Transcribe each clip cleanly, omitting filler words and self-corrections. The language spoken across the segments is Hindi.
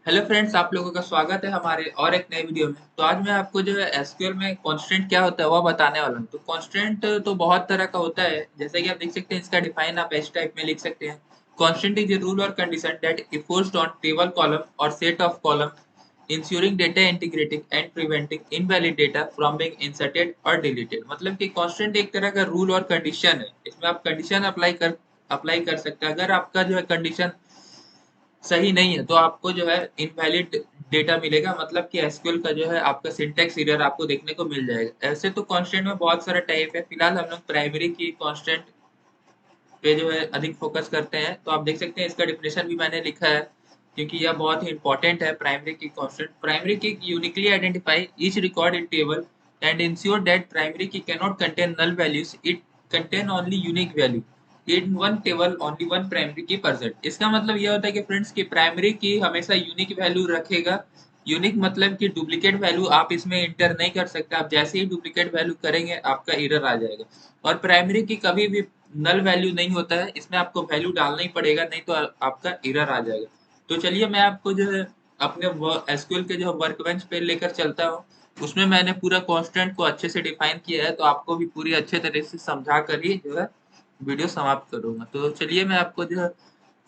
हेलो फ्रेंड्स, आप लोगों का स्वागत है हमारे और एक नए वीडियो में। तो आज मैं आपको जो है एसक्यूएल में कांस्टेंट क्या होता है वह बताने वाला हूँ। तो कांस्टेंट तो बहुत तरह का होता है, जैसे कि आप देख सकते हैं इसका डिफाइन आप एच टाइप में लिख सकते हैं। Constraint is a rule or condition that enforced on table column or set of column insuring data integrating and preventing invalid data from being inserted or deleted. मतलब कि कांस्टेंट एक तरह का रूल और कंडीशन है। इसमें आप कंडीशन अप्लाई कर सकते हैं। अगर आपका जो है कंडीशन सही नहीं है तो आपको जो है इनवैलिड डेटा मिलेगा, मतलब कि एसक्यूएल का जो है आपका सिंटैक्स एरर आपको देखने को मिल जाएगा। ऐसे तो कांस्टेंट में बहुत सारा टाइप है, फिलहाल हम लोग प्राइमरी की कांस्टेंट पे जो है अधिक फोकस करते हैं। तो आप देख सकते हैं इसका डिफिनेशन भी मैंने लिखा है, क्योंकि यह बहुत ही इंपॉर्टेंट है। Primary key constraint, primary key uniquely identify each record in table and ensure that primary key can not contain null values, it contain only unique value in one table, only one primary key present. इसका मतलब यह होता है कि फ्रेंड्स की प्राइमरी की हमेशा यूनिक वैल्यू रखेगा। यूनिक मतलब कि डुप्लीकेट वैल्यू आप इसमें इंटर नहीं कर सकते। आप जैसे ही डुप्लीकेट वैल्यू करेंगे आपका एरर आ जाएगा। और प्राइमरी की कभी भी नल वैल्यू नहीं होता है, इसमें आपको वैल्यू डालना ही पड़ेगा, नहीं तो आपका एरर आ जाएगा। तो चलिए मैं आपको जो है अपने एसक्यूएल के जो वर्कबेंच पे लेकर चलता हूँ। उसमें मैंने पूरा कांस्टेंट को अच्छे से डिफाइन किया है, तो आपको भी पूरी अच्छे तरह से समझा कर ही जो है वीडियो समाप्त करूंगा। तो चलिए मैं आपको जो है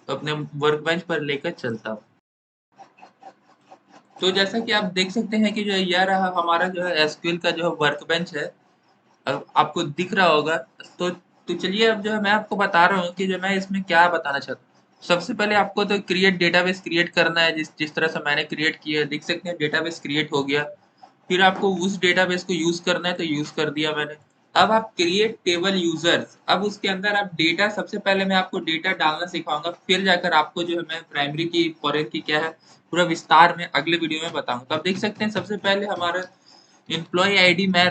अपने वर्कबेंच पर लेकर चलता हूँ। तो जैसा कि आप देख सकते हैं कि जो यह रहा हमारा जो है एसक्यूएल का जो वर्कबेंच है। अब आपको दिख रहा होगा। तो चलिए अब जो है मैं आपको बता रहा हूँ कि जो मैं इसमें क्या बताना चाहता हूँ। सबसे पहले आपको तो क्रिएट डेटाबेस क्रिएट करना है, जिस जिस तरह से मैंने क्रिएट किया है। देख सकते हैं डेटाबेस क्रिएट हो गया। फिर आपको उस डेटाबेस को यूज करना है, तो यूज कर दिया मैंने। अब आप क्रिएट टेबल यूजर्स, अब उसके अंदर आप डेटा, सबसे पहले मैं आपको डेटा डालना सिखाऊंगा, फिर जाकर आपको जो है मैं प्राइमरी की फॉरेन की क्या है पूरा विस्तार में अगले वीडियो में बताऊंगा। तो आप देख सकते हैं सबसे पहले हमारा एम्प्लॉय आईडी, मैं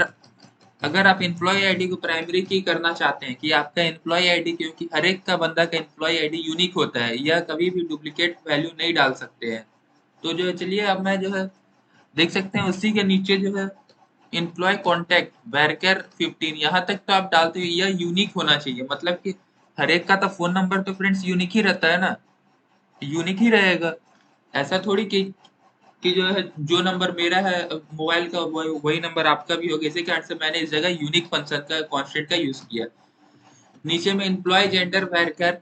अगर आप एम्प्लॉय आईडी को प्राइमरी की करना चाहते हैं कि आपका एम्प्लॉय आईडी, क्योंकि हर एक का बंदा का एम्प्लॉय आईडी यूनिक होता है, यह कभी भी डुप्लीकेट वैल्यू नहीं डाल सकते हैं। तो जो है चलिए अब मैं जो है देख सकते हैं उसी के नीचे जो है एम्प्लॉय कॉन्टैक्ट वर्कर 15, यहाँ तक तो आप डालते हो, यह यूनिक होना चाहिए। मतलब कि हर एक का तो फोन नंबर तो फ्रेंड्स यूनिक ही रहता है ना, यूनिक ही रहेगा। ऐसा थोड़ी कि जो है जो नंबर मेरा है मोबाइल का वही नंबर आपका भी होगा। इसी कारण से मैंने इस जगह यूनिक फंक्शन का कांस्टेंट का यूज किया। नीचे में एम्प्लॉय जेंडर वर्कर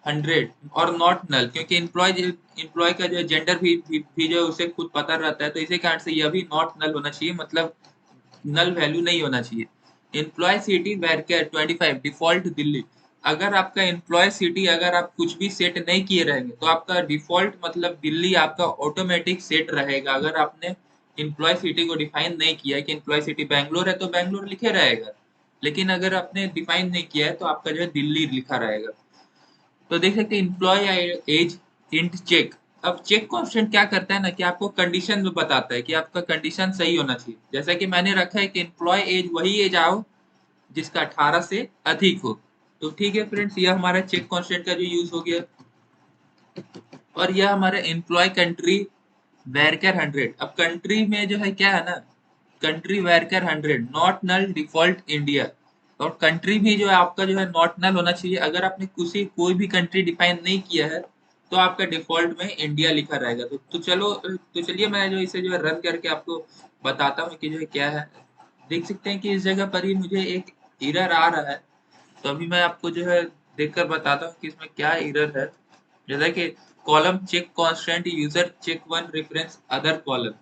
100 और नॉट नल, क्योंकि एम्प्लॉय का जो है जेंडर भी जो है उसे खुद पता रहता है, तो इसी कारण से यह भी नॉट नल होना चाहिए, मतलब नल वैल्यू नहीं होना चाहिए। Employ city worker 25 default Delhi, अगर आपका एम्प्लॉय सिटी अगर आप कुछ भी सेट नहीं किए रहेंगे तो आपका डिफॉल्ट मतलब दिल्ली आपका ऑटोमेटिक सेट रहेगा। अगर आपने एम्प्लॉय सिटी को डिफाइन नहीं किया है कि एम्प्लॉय सिटी बैंगलोर है तो बैंगलोर लिखे रहेगा, लेकिन अगर आपने डिफाइन नहीं किया है तो आपका जो है दिल्ली लिखा रहेगा। तो देख सकते हैं एम्प्लॉय एज इंट चेक। अब चेक कांस्टेंट क्या करता है ना कि आपको कंडीशन में बताता है कि आपका कंडीशन सही होना चाहिए। जैसा कि मैंने रखा है कि एम्प्लॉय एज वही एज आओ जिसका 18 से अधिक हो। तो ठीक है फ्रेंड्स, यह हमारा चेक कांस्टेंट का जो यूज हो गया। और यह हमारा एम्प्लॉय कंट्री वर्कर 100। अब कंट्री में जो है क्या है ना, country worker 100 not null default India. और कंट्री भी जो है आपका जो है नॉट नल होना चाहिए। अगर आपने कोई भी कंट्री डिफाइन नहीं किया है तो आपका डिफॉल्ट में इंडिया लिखा रहेगा। तो चलिए मैं जो इसे जो है रन करके आपको बताता हूँ कि जो है क्या है। देख सकते हैं कि इस जगह पर ही मुझे एक एरर आ रहा है। तो अभी मैं आपको जो है देखकर बताता हूँ कि इसमें क्या एरर है। जैसा कि column check constant user check one reference other column.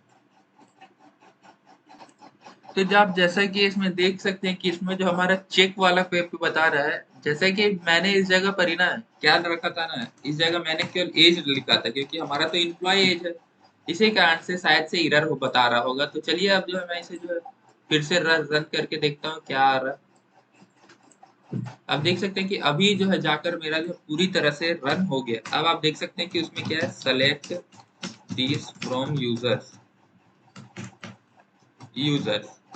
तो जब आप जैसा कि इसमें देख सकते हैं कि इसमें जो हमारा चेक वाला पेपर बता रहा है, जैसा कि मैंने इस जगह पर ही ना क्या रखा था ना, इस जगह मैंने केवल एज लिखा था, क्योंकि हमारा तो एम्प्लॉय एज है। इसी कारण से शायद से एरर हो बता रहा होगा। तो चलिए अब जो है मैं इसे जो है फिर से रन करके देखता हूँ क्या आ रहा है। अब देख सकते हैं कि अभी जो है जाकर मेरा जो पूरी तरह से रन हो गया। अब आप देख सकते हैं कि उसमें क्या है, सेलेक्ट दिस फ्रॉम यूजर्स,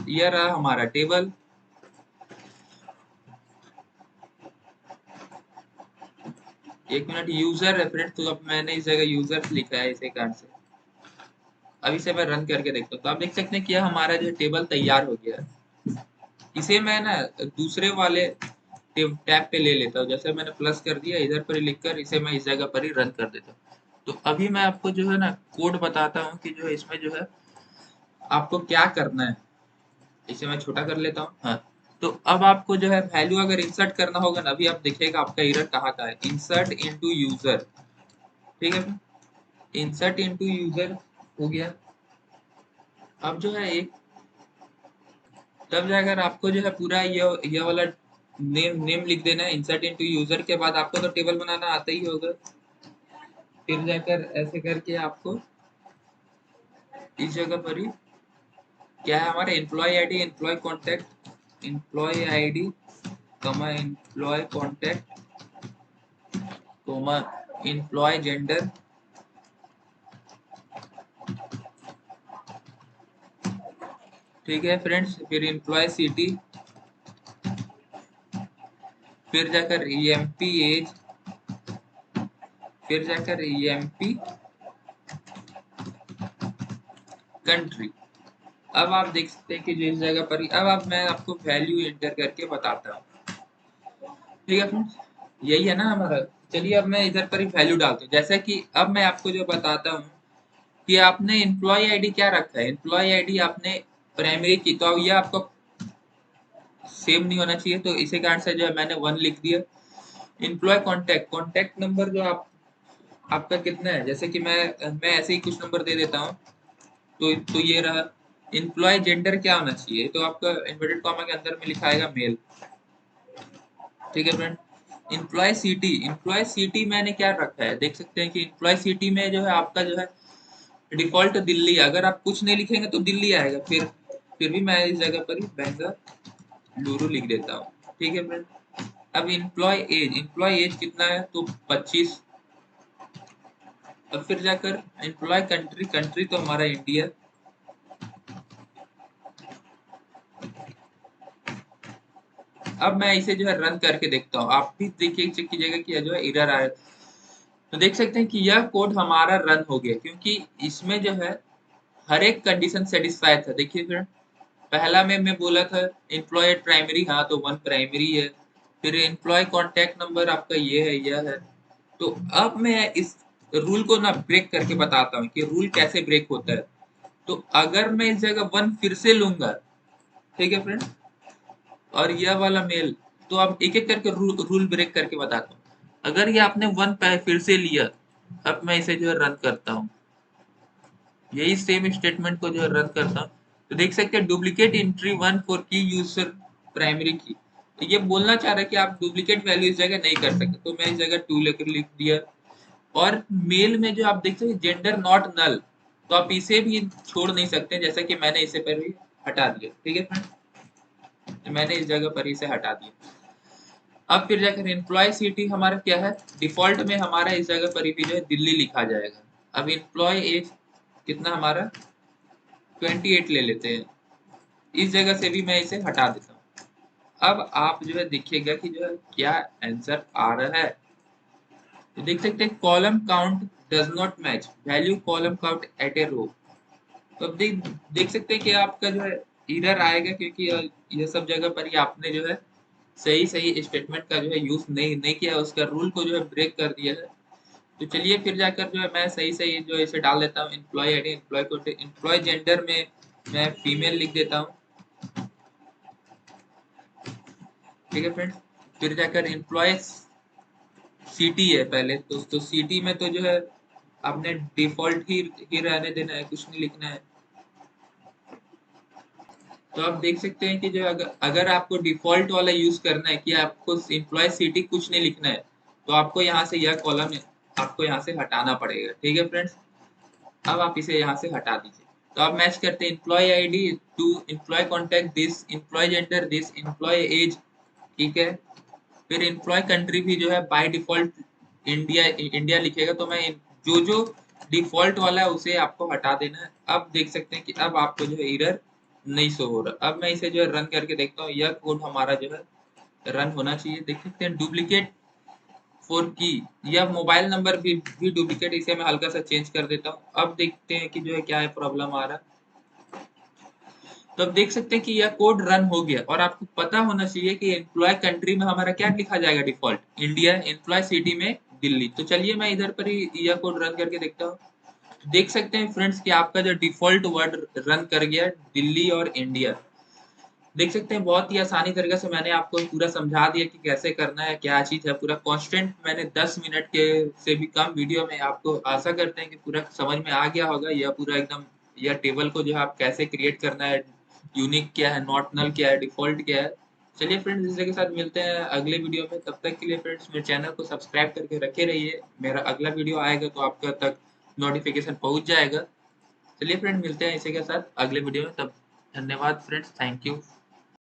यह रहा हमारा टेबल। एक मिनट, यूजर रेफरेंस, तो अब मैंने इस जगह यूजर्स लिखा है इसी कारण से। अब इसे मैं रन करके देखता हूँ। तो आप देख सकते हैं कि यह हमारा जो टेबल तैयार हो गया है। इसे मैं ना दूसरे वाले टैब पे ले लेता हूँ। जैसे मैंने प्लस कर दिया, इधर पर ही लिखकर इसे मैं इस जगह पर ही रन कर देता हूँ। तो अभी मैं आपको जो है ना कोड बताता हूँ कि जो है इसमें जो है आपको क्या करना है। इसे मैं छोटा कर लेता हूँ। हाँ, तो अब आपको जो है वैल्यू अगर इंसर्ट करना होगा ना, अभी आप देखिएगा आपका एरर कहाँ का है। इंसर्ट इनटू यूजर, ठीक है। इंसर्ट इनटू यूजर हो गया। अब जो है एक तब जाकर आपको जो है पूरा ये वाला नेम नेम लिख देना है। इंसर्ट इनटू यूजर के बाद आपको तो टेबल बनाना आता ही होगा। फिर जाकर ऐसे करके आपको इस जगह पर ही क्या है हमारा employ ID, employ ID comma employ contact comma employ gender, ठीक है फ्रेंड्स। फिर एम्प्लॉय सिटी, फिर जाकर ईएमपी एज, फिर जाकर ईएमपी कंट्री। अब आप देख सकते हैं कि जो इस जगह पर अब मैं आपको वैल्यू एंटर करके बताता हूँ, ठीक है फ्रेंड्स। यही है ना हमारा। चलिए अब मैं इधर पर ही वैल्यू डालता हूँ। जैसा कि अब मैं आपको जो बताता हूँ कि आपने एम्प्लॉय आईडी क्या रखा है। एम्प्लॉय आईडी आपने प्राइमरी की, तो अब यह आपको सेम नहीं होना चाहिए, तो इसी कारण से जो है मैंने 1 लिख दिया। एम्प्लॉय कॉन्टैक्ट, कॉन्टैक्ट नंबर जो आपका कितना है, जैसे कि मैं ऐसे ही कुछ नंबर दे देता हूँ। तो ये रहा। एम्प्लॉय जेंडर क्या होना चाहिए, तो आपका इन्वर्टेड कॉमा के अंदर में लिखा आएगा मेल, ठीक है फ्रेंड। एम्प्लॉय सिटी मैंने क्या रखा है, देख सकते हैं कि एम्प्लॉय सिटी में जो है आपका जो है डिफॉल्ट दिल्ली। अगर आप कुछ नहीं लिखेंगे तो दिल्ली आएगा। फिर भी मैं इस जगह पर ही बेंगलुरु लिख देता हूँ, ठीक है फ्रेंड। अब एम्प्लॉय एज कितना है, तो 25। अब फिर जाकर एम्प्लॉय कंट्री, कंट्री तो हमारा इंडिया। अब मैं इसे जो है रन करके देखता हूँ, आप भी देखिए, चेक कीजिएगा कि जो है एरर आया। तो देख सकते हैं कि यह कोड हमारा रन हो गया, क्योंकि इसमें जो है हर एक कंडीशन सेटिस्फाई था। देखिए फ्रेंड, पहला में मैं बोला था एम्प्लॉय प्राइमरी, हाँ तो 1 प्राइमरी है। फिर एम्प्लॉय कॉन्टैक्ट नंबर आपका ये है, यह है। तो अब मैं इस रूल को ना ब्रेक करके बताता हूँ कि रूल कैसे ब्रेक होता है। तो अगर मैं इस जगह 1 फिर से लूंगा, ठीक है फ्रेंड, और यह वाला मेल, तो अब एक एक करके रूल ब्रेक करके बताता हूँ। अगर ये आपने 1 फिर से लिया, अब मैं इसे जो है रन करता हूँ, यही सेम स्टेटमेंट को जो है रन करता हूँ, तो देख सकते हैं डुप्लीकेट एंट्री 1 फॉर की यूजर प्राइमरी की। तो ये बोलना चाह रहा है कि आप डुप्लीकेट वैल्यू इस जगह नहीं कर सकते, तो मैं इस जगह 2 लेकर लिख दिया। और मेल में जो आप देख सकते हैं जेंडर नॉट नल, तो आप इसे भी छोड़ नहीं सकते, जैसा कि मैंने इसे पर भी हटा दिया, ठीक है फ्रेंड। तो मैंने इस जगह पर इसे हटा दिया। अब फिर जाकर एम्प्लॉय सिटी हमारा क्या है, डिफॉल्ट में हमारा इस जगह पर भी जो है दिल्ली लिखा जाएगा। अब एम्प्लॉय एज कितना हमारा 28 ले लेते हैं, इस जगह से भी मैं इसे हटा देता हूँ। अब आप जो है देखिएगा कि जो है क्या आंसर आ रहा है। तो देख सकते हैं column count does not match value column count at a row. तो अब देख सकते हैं कि आपका जो है एरर आएगा, क्योंकि यह सब जगह पर ही आपने जो है सही सही स्टेटमेंट का जो है यूज नहीं किया, उसका रूल को जो है ब्रेक कर दिया है। तो चलिए फिर जाकर जो है मैं सही सही जो है इसे डाल देता हूँ। एम्प्लॉय आईडी, एम्प्लॉय जेंडर में मैं फीमेल लिख देता हूँ, ठीक है फ्रेंड्स। फिर जाकर एम्प्लॉय सिटी है पहले, तो सिटी में तो जो है आपने डिफॉल्ट ही रहने देना है, कुछ नहीं लिखना है। तो आप देख सकते हैं कि जो अगर आपको डिफॉल्ट वाला यूज करना है कि आपको एम्प्लॉय सिटी कुछ नहीं लिखना है, तो आपको यहाँ से यह कॉलम आपको यहाँ से हटाना पड़ेगा, ठीक है फ्रेंड्स। अब आप इसे यहाँ से हटा दीजिए। तो आप मैच करते हैं employ ID to employ contact this, employ gender this, employ age, ठीक है। फिर एम्प्लॉय कंट्री भी जो है बाय डिफॉल्ट इंडिया इंडिया लिखेगा, तो मैं जो जो डिफॉल्ट वाला है उसे आपको हटा देना है। अब देख सकते हैं कि अब आपको जो है एरर नहीं शो हो रहा। अब मैं इसे जो है रन करके देखता हूँ, यह कोड हमारा जो है रन होना चाहिए। देख सकते हैं डुप्लीकेट फोर की, यह मोबाइल नंबर भी डुप्लीकेट, इसे मैं हल्का सा चेंज कर देता हूँ। अब देखते हैं कि जो है क्या है प्रॉब्लम आ रहा है। तो अब देख सकते हैं कि यह कोड रन हो गया, और आपको पता होना चाहिए कि एम्प्लॉय कंट्री में हमारा क्या लिखा जाएगा, डिफॉल्ट इंडिया, एम्प्लॉय सिटी में दिल्ली। तो चलिए मैं इधर पर ही यह कोड रन करके देखता हूँ। तो देख सकते हैं फ्रेंड्स कि आपका जो डिफ़ॉल्ट वर्ड रन कर गया दिल्ली और इंडिया। देख सकते हैं बहुत ही आसानी तरीके से मैंने आपको पूरा समझा दिया कि कैसे करना है, क्या चीज़ है। पूरा कांस्टेंट मैंने 10 मिनट के से भी कम वीडियो में आपको आशा करते हैं कि पूरा समझ में आ गया होगा। यह पूरा एकदम यह टेबल को जो है आप कैसे क्रिएट करना है, यूनिक क्या है, नॉट नल क्या है, डिफ़ॉल्ट क्या है। चलिए फ्रेंड्स इसी के साथ मिलते हैं अगले वीडियो में। तब तक के लिए फ्रेंड्स मेरे चैनल को सब्सक्राइब करके रखे रहिए। मेरा अगला वीडियो आएगा तो आपका तक नोटिफ़िकेशन पहुँच जाएगा। चलिए फ्रेंड मिलते हैं इसी के साथ अगले वीडियो में। तब धन्यवाद फ्रेंड्स, थैंक यू।